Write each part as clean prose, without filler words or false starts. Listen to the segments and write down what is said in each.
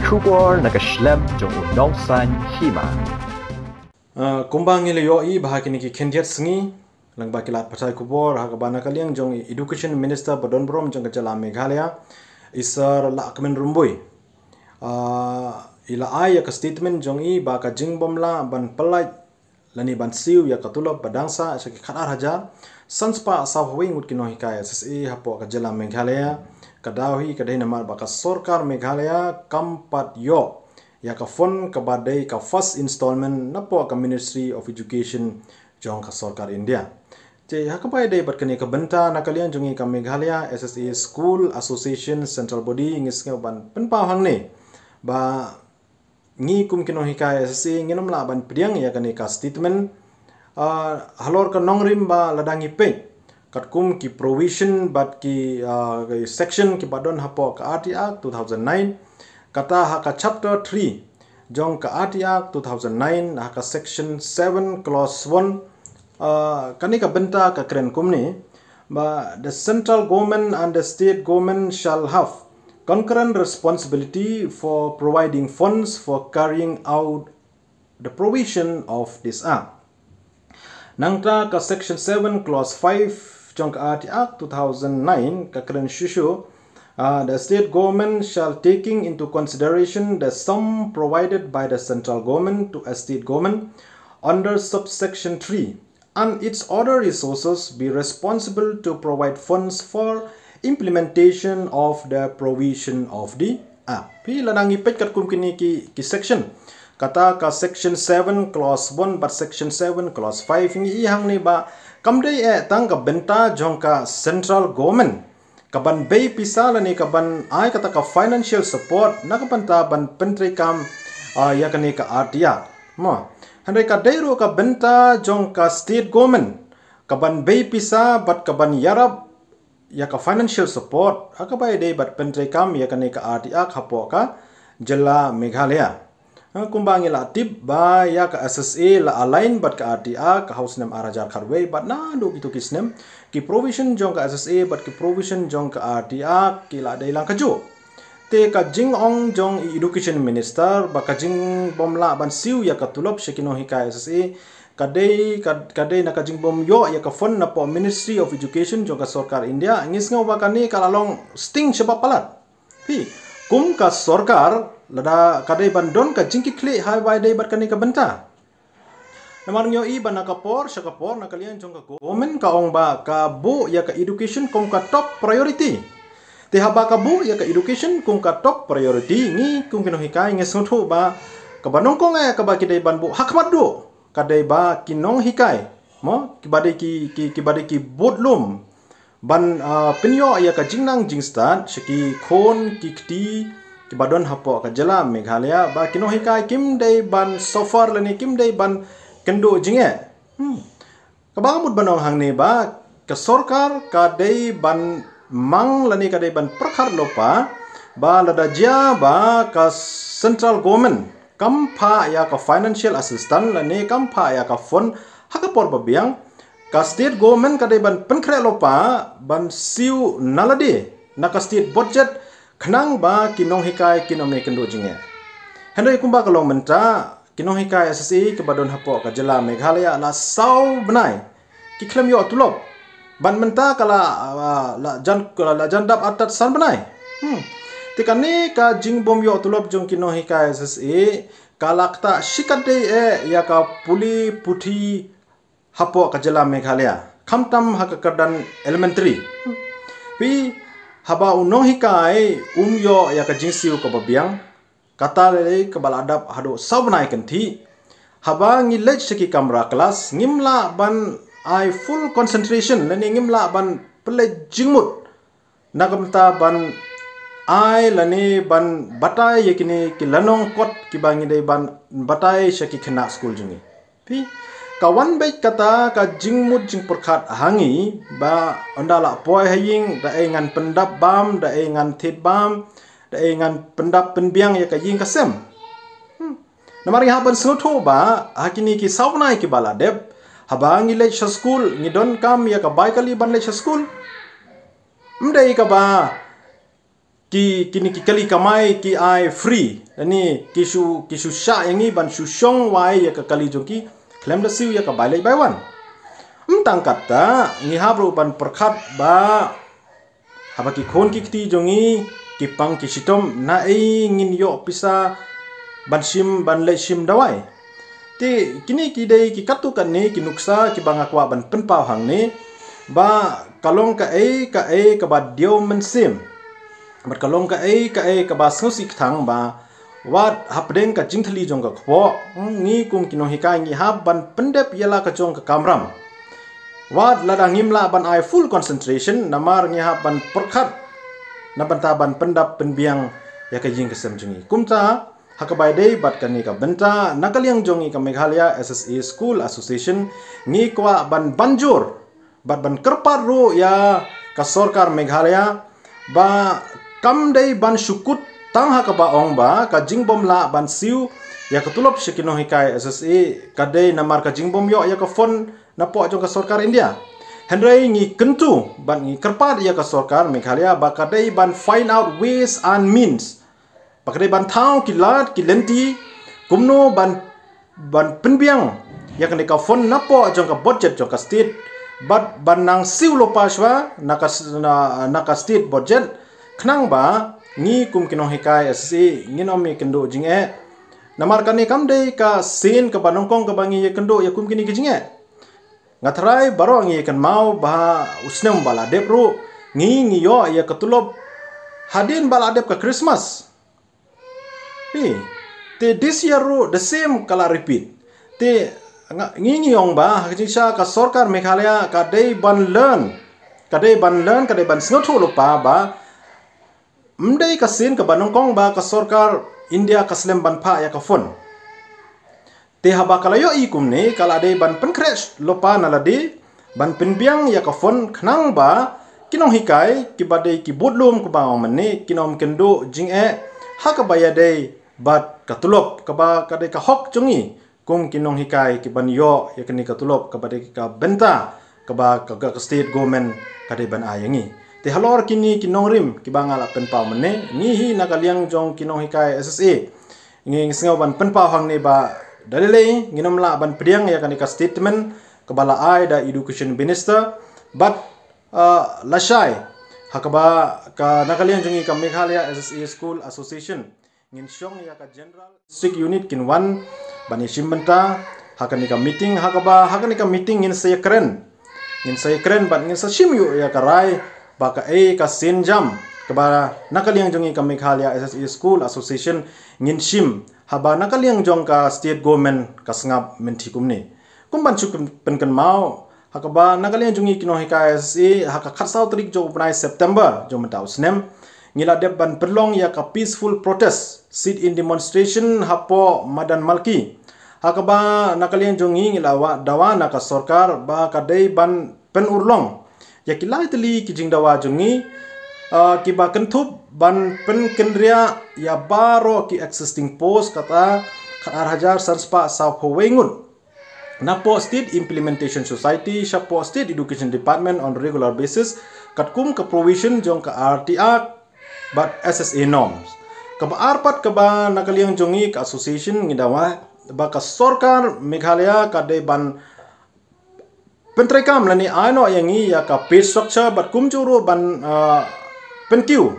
kubor nakaslem jong udongsan hima. Kumbang ile yo I bahagi ni kendiat sengi lang bakilat pasai kubor hakabana kaliang jong Education Minister Badon Brom jong kejala Meghalaya isar la kemen rumbui. Ila ai ya ke statement jong I baka jingbom la ban pelai lani ban siu ya katulop badangsa saki khatar haja sanspa sawhwing ut kino hikaya SSA hapo kejala Meghalaya kadawi kadai nama baka sorkar Meghalaya kampat yo ya ka fon ka badai ka first installment napo ka Ministry of Education jong ka sorkar India. Je hakapai dai bat kani ka benta nakalian jongi ka Meghalaya SSA School Association Central Body ngis ban penpau hang ne ba ngi kum kino hikaya SSA nginom la ban pediang ya kani ka statement halor ka nongrim ba ladangi pe katkum ki provision but ki section ki badon hapo ka RT Act 2009 kata haka chapter 3 jong ka RT Act 2009 haka section 7 clause 1 kani ka benta ka kren kumni ba the central government and the state government shall have concurrent responsibility for providing funds for carrying out the provision of this act. Nangta ka section 7 clause 5 jong ka RT Act 2009 ka kren shushu the state government shall taking into consideration the sum provided by the central government to a state government under subsection 3 and its other resources be responsible to provide funds for implementation of the provision of the act. Pi lanangi pet kat kum kini ki section kata ka section 7 clause 1 but section 7 clause 5 ngi ihang ni ba kamdei tang ka benta jong ka central government kaban bay pisala ni kaban ay kata ka financial support nakapanta ban pentri kam ya kani ka artia mo handai ka deiro ka benta jong ka state government kaban bay pisa bat kaban yarab ya ka financial support akabai dei bat pentri kam ya kani ka artia hapo ka jela Meghalaya kumbangi la tip ba ya ka SSA la align bat ka RTA ka house nam arajar kharwei bat na do gitu kisnem ki provision jong ka SSA bat ki provision jong ka RTA ki la dai lang kaju te ka jing ong jong education minister ba ka jing bom la ban siu ya ka tulop shekino hika SSA kadai na ka jing bom yo ya ka fon na po Ministry of Education jong ka sorkar India ngis ngau ba kani kalalong sting sebab palat pi kum ka sorkar lada kadai bandon ka jingki kli hai wai dai bat kani ka benta namar nyo I bana kapor syakapor nakalian jong ka government ka ong ba ka bu ya ka education kong ka top priority te haba ka bu ya ka education kong ka top priority ni kung kino hikai ngesung thu ba ka banong kong ka ba kidai ban bu hakmat do kadai ba kinong hikai mo kibadai ki bodlum ban penyo ya ka jingnang jingstan shiki khon kikti kibadon hapo ka jela Meghalaya ba kino hikai kim dei ban sofar lani kim dei ban kendo jinge kabangamut banong hang ne ba ka sorkar ka dei ban mang lani ka dei ban prakhar lopa ba lada jia ba ka central government kampha ya ka financial assistant lani kampha ya ka fund hakapor babiang ka state government ka dei ban penkre lopa ban siu nalade na ka state budget khnang ba kinong hikai kinome kendo jinge hendai kumba kalong menta kinong hikai SSA ke badon hapo ka jela Meghalaya la sau benai ki klem yo tulop ban menta kala la jandap atat san benai tikani ka jingbom yo tulop jong kinong hikai SSA kalakta shikade ya ka puli puthi hapo ka jela Meghalaya khamtam hakakardan elementary pi haba unong hikai yo ya ka jingsiu ko babiang kata le ke baladap hado sabnai kenti haba ngilej seki kamera kelas ngimla ban I full concentration lani ngimla ban pele jingmut nakamta ban I lani ban batai yakini ki lanong kot ki bangi dei ban batai seki khna school jingi pi kawan baik kata ka jingmut jing perkhat hangi ba ondala poi haying da ngan pendap bam da ngan thit bam da ngan pendap penbiang ya ka ying kasem namari haban snotho ba hakini ki sawnai ki baladep habangi le school ngidon kam ya ka baikali ban le school mdai ka ba kini ki kali kamai ki ai free ani kisu sha yang ni ban su shong wai ya ka kali jong ki klem da siu ya ka bai lai bai wan tang kata ngi habru ban perkhat ba haba ki khon ki ti jongi ki pang ki sitom na ei ngin yo pisa ban sim ban le sim dawai ti kini ki dei ki katu kan ni ki nuksa ki bang akwa ban penpau hang ni ba kalong ka ka ba dio men sim bat kalong ka ba susi thang ba wat hapdeng ka jingthali jong ka khwo ngi kum kino hikai ngi hab ban pendep yala ka jong ka kamram wat ladang ngimla ban ai full concentration namar ngi hab ban perkhat na ban ta ban pendap penbiang ya ka jing kesem jungi kumta hakabai dei bat kani ka benta nakaliang jongi ka Meghalaya SSA School Association ngi kwa ban banjur bat ban kerpar ru ya ka sarkar Meghalaya ba kam dei ban syukut tang hakaba ong ba ka jingbom la ban siu ya ka tulop shikino hikai SSA ka dei namar ka jingbom yo ya ka fon na po jong ka sarkar India Henry ngi kentu ban ngi kerpar ya ka sarkar Meghalaya ba ka dei ban find out ways and means pakadai ban thau ki lat ki lenti kumno ban penbiang ya kan ka fon na po jong ka budget jong ka state but ban nang siu lo paswa na ka state budget khnang ba ngi kum kino hikai SSA nginom mi kendo jinge namar kani kam dei ka sin ka banongkong ka bangi ye kendo ya kum kini kijinge ngatrai baro ngi kan mau ba usnem bala depru ngi yo ya ketulop hadin bala dep ka Christmas te this year ru the same kala repeat te ngi ong ba hakjisa ka sarkar Meghalaya ka dei ban learn ka dei ban snotho lupa ba mdei ka sin ka banongkong ba ka sarkar India ka slem ban pha ya ka fon te haba kalayo ikum ne kala dei ban penkresh lopa naladi ban penbiang ya ka fon khnang ba kinong hikai ki badei ki bodlum ku ba mane kinom kendo jinge hakabaya dei bat katulop ka ba ka dei ka hok chungi kum kinong hikai ki ban yo ya kini katulop ka badei ka benta ka ba ka state government ka dei ban ayangi te halor kini kinong rim ki bangal penpau mane ni hi nakaliang jong kinong hikai SSA ngi singaw ban penpau hang ni ba dalilei nginom la ban priang ya kanika statement kabala ai da education minister but lashai hakaba ka nakaliang jongi ka Meghalaya SSA School Association ngin syong ya ka general district unit kin 1 bani simbenta hakanika meeting hakanika meeting ngin sayakren ban ngin sa simyu ya karai baka ka senjam kaba nakaliang jongi ka Meghalaya SSA School Association ngin sim haba nakaliang jong ka state government ka sngap mentikum ni kumban chukum penkan mau hakaba nakaliang jongi kino hikai SSA haka khatsau tarik jo upnai September jo mentau snem ngila deb ban perlong ya ka peaceful protest sit in demonstration hapo madan malki hakaba nakaliang jongi ngila dawa na ka sarkar ba ka dei ban pen urlong ya kilai teli kijing dawa jongi ki ba kentup ban pen kendria ya baro ki existing post kata khatar hajar sanspa South Wengut napo state implementation society shapo state education department on regular basis katkum ka provision jong ka RTA but SSA norms ka ba arpat ka ba nakaliang jongi ka association ngidawa ba ka sarkar Meghalaya ka de ban pentrekam lani ano yangi ya ka pay structure but kumjuro ban pentiu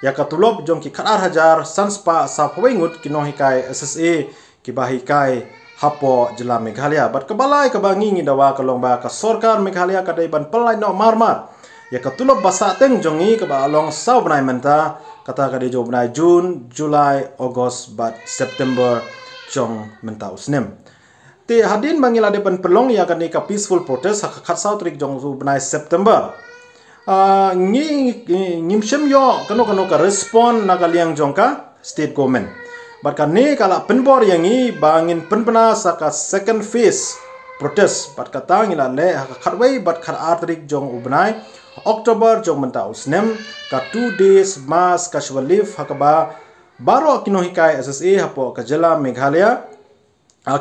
ya katulop jong ki khatar hajar sanspa South Wengut kino hikai SSA ki bahikai hapo jela Meghalaya bat kabalai ka bangi dawa kalong ba ka sarkar Meghalaya ka dai ban palai no marmar ya katulop basa teng jongi ka ba along sau banai menta kata ka de jo banai June July August bat September jong menta usnem te hadin bangila de ban pelong ya kan ka peaceful protest ha khatsau trik jong su banai September ngimsem yo kano ka respond nakaliang jongka state government but kan ne kala penbor yangi bangin penpena saka second phase protest but kata ngila le khatwei but khar atrik jong ubnai October jong menta usnem ka 2 days mass casual leave hakaba baro kino hikai SSA hapo ka jela Meghalaya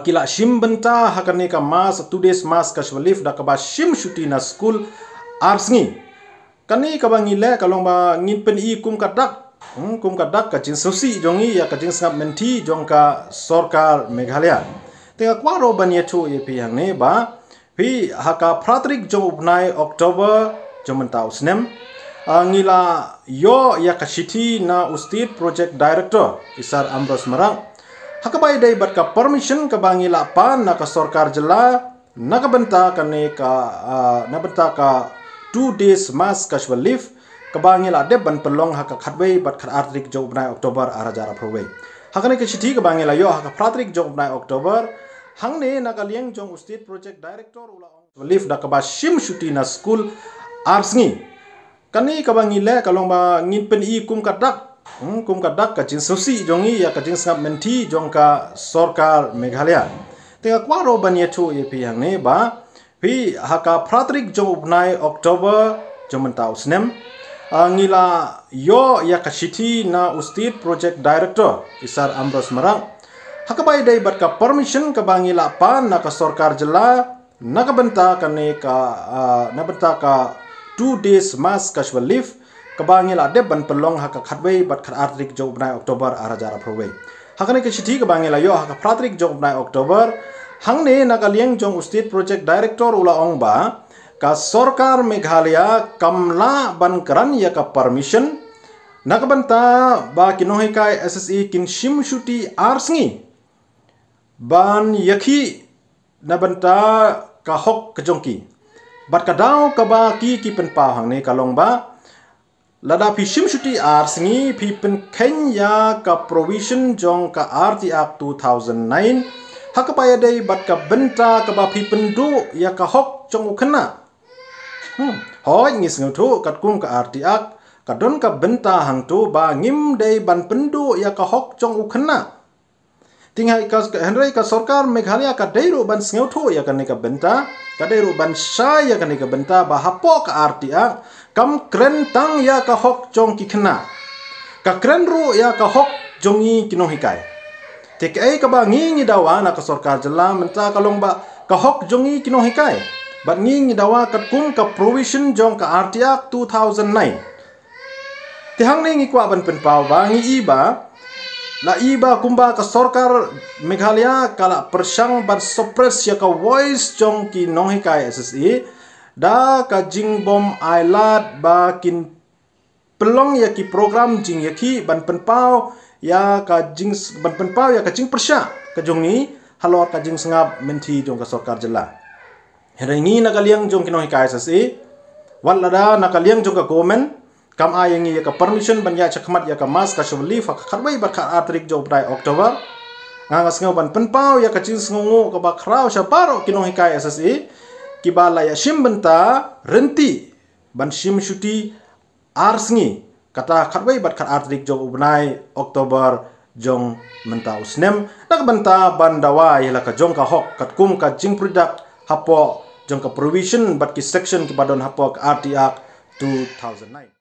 kila shim benta hakane ka mass 2 days mass casual leave da ka ba shim shuti na school arts ngi kani kabangi le kalong ba ngin pen i kum kadak kum kadak ka jing susi jongi ya ka jing sngap menti jong ka sorkar Meghalaya tenga kwaro ban ye chu ye pi hang ne ba pi haka pratrik jong upnai Oktober jong mentau snem ngila yo ya ka city na ustit project director Isar Amros Marang hakabai dai bat ka permission ka bangila pan na ka sorkar jela na ka benta ka ne ka na benta ka 2 days mass casual leave kabangil ade ban pelong haka khatwei bat khat artrik jong upnai Oktober arajara prowei hakane ke chithi kabangil ayo haka pratrik jong upnai Oktober hangne nakalieng jong state project director ula leave da kaba shim shuti na school arsngi kani kabangile kalong ba ngin pen I kum kadak ka jin susi jongi ya ka jing sngap menti jong ka sorkar Meghalaya tenga kwaro ban ye thu ye pi hangne ba pi haka pratrik jong upnai Oktober jong mentau snem ngila yo ya ka city na ustit project director Isar Amros Marang hakabai dai bat ka permission ka bangila pan na ka sorkar jela na ka benta ka ne ka na benta ka 2 days mass casual leave ka bangila de ban pelong haka khatwei bat khat artrik jong upnai Oktober arajara prowei hakane ke city ka bangila yo haka pratrik jong upnai Oktober hangne na ka lieng jong ustit project director ula ong ba ka sorkar Meghalaya kamla ban karan ya ka permission nakabanta ba kinohi kai SSE kin shim shuti arsngi ban yakhi nabanta ka hok kajongki bat kadau ka ba ki pen pa hangne kalong ba lada pi shim shuti arsngi pi pen Kenya ka provision jong ka RT Act 2009 hakapaya dai bat ka benta ka ba pi pendu ya ka hok jong ukena hoi ngis ngutu kat kum ka artiak kadon ka benta hang tu ba ngim dei ban pendu ya ka hok jong ukena tinghai ka henrei ka sorkar Meghalaya ka deiru ban ngutu ya ka ne ka benta ka deiru ban sha ya ka ne ka benta ba hapo ka artiak kam kren tang ya ka hok jong ki khena ka kren ru ya ka hok jongi kinohikai tek ai ka ba ngi dawa na ka sorkar jela menta kalong ba ka hok jongi kinohikai bat ngi dawa kat kum ka provision jong ka RT Act 2009 tihang ngi kwa ban pen pau ba ngi iba la iba kumba ka sorkar Meghalaya kala persang ban suppress ya ka voice jong ki nohi kai SSE da ka jingbom ailat ba kin pelong ya ki program jing yakhi ban pen pau ya ka jing ban pen pau ya ka jing persha ka jong ni halor ka jing sngap menti jong ka sorkar jela Herengi nakaliang jong kinohi ka SSE walada nakaliang jong ka government kam ayangi ya ka permission ban ya chakmat ya ka mas ka shwli fa kharbai ba kha atrik jong prai Oktober ngangas ngau ban penpau ya ka jing sngongo ka ba khrau sha paro kinohi ka SSE kibala ya shim benta renti ban shim shuti arsngi kata kharbai ba kha atrik jong ubnai Oktober jong mentau snem nak benta bandawa ya ka jong ka hok kat kum ka jing product hapo jong ka provision bat ki section ki badon hapo RT Act 2009